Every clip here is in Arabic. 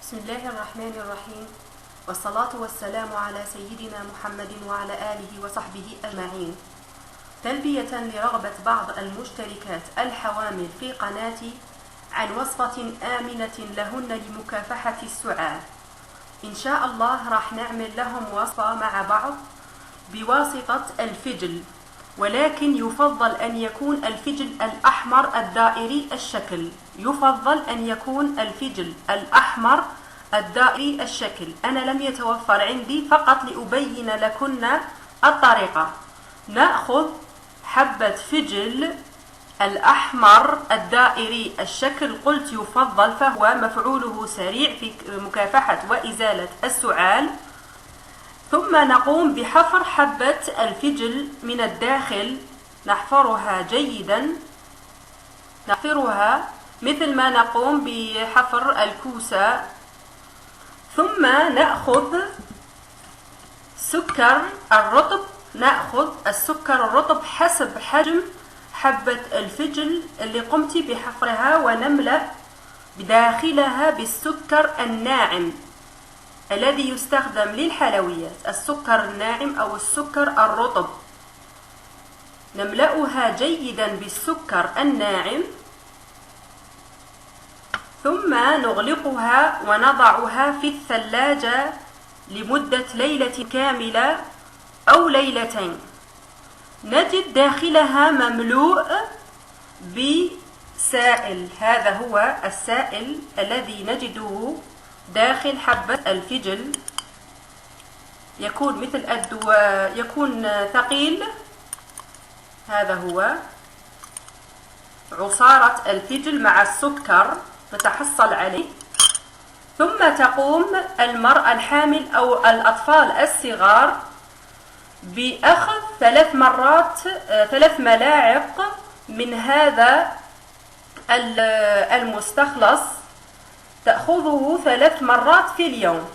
بسم الله الرحمن الرحيم، والصلاة والسلام على سيدنا محمد وعلى آله وصحبه أجمعين. تلبية لرغبة بعض المشتركات الحوامل في قناتي عن وصفة آمنة لهن لمكافحة السعال، إن شاء الله راح نعمل لهم وصفة مع بعض بواسطة الفجل، ولكن يفضل أن يكون الفجل الأحمر الدائري الشكل. يفضل أن يكون الفجل الأحمر الدائري الشكل. أنا لم يتوفر عندي، فقط لأبين لكن الطريقة. نأخذ حبة فجل الأحمر الدائري الشكل، قلت يفضل فهو مفعوله سريع في مكافحة وإزالة السعال. ثم نقوم بحفر حبة الفجل من الداخل، نحفرها جيدا، نحفرها مثل ما نقوم بحفر الكوسة. ثم نأخذ سكر الرطب، نأخذ السكر الرطب حسب حجم حبة الفجل اللي قمت بحفرها، ونملأ بداخلها بالسكر الناعم الذي يستخدم للحلويات، السكر الناعم أو السكر الرطب. نملأها جيدا بالسكر الناعم، ثم نغلقها ونضعها في الثلاجة لمدة ليلة كاملة أو ليلتين. نجد داخلها مملوء بسائل، هذا هو السائل الذي نجده داخل حبة الفجل. يكون مثل يكون ثقيل، هذا هو عصارة الفجل مع السكر تتحصل عليه. ثم تقوم المرأة الحامل أو الأطفال الصغار بأخذ 3 ملاعق من هذا المستخلص، تأخذه 3 مرات في اليوم،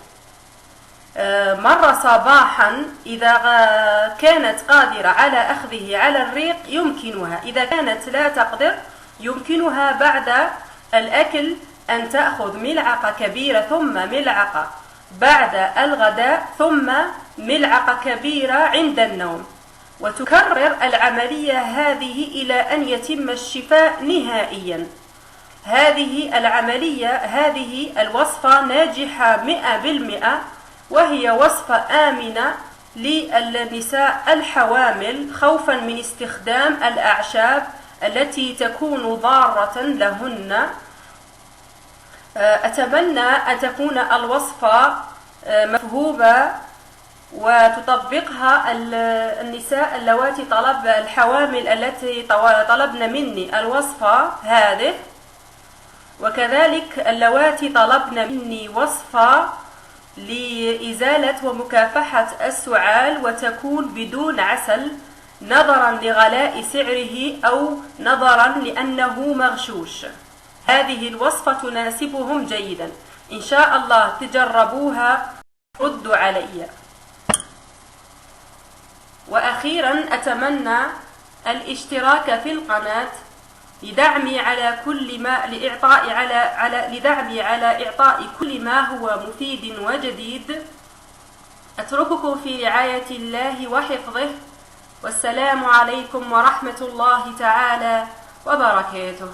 مرة صباحا إذا كانت قادرة على أخذه على الريق يمكنها، إذا كانت لا تقدر يمكنها بعد الأكل أن تأخذ ملعقة كبيرة، ثم ملعقة بعد الغداء، ثم ملعقة كبيرة عند النوم، وتكرر العملية هذه إلى أن يتم الشفاء نهائيا. هذه العملية، هذه الوصفة ناجحة 100%، وهي وصفة آمنة للنساء الحوامل، خوفا من استخدام الأعشاب التي تكون ضارة لهن. أتمنى أن تكون الوصفة مفهومة وتطبقها النساء اللواتي الحوامل التي طلبن مني الوصفة هذه، وكذلك اللواتي طلبن مني وصفة لإزالة ومكافحة السعال وتكون بدون عسل، نظرا لغلاء سعره أو نظرا لأنه مغشوش. هذه الوصفة تناسبهم جيدا، إن شاء الله تجربوها ردوا علي. وأخيرا أتمنى الاشتراك في القناة لدعمي على إعطاء كل ما هو مفيد وجديد. أترككم في رعاية الله وحفظه، والسلام عليكم ورحمة الله تعالى وبركاته.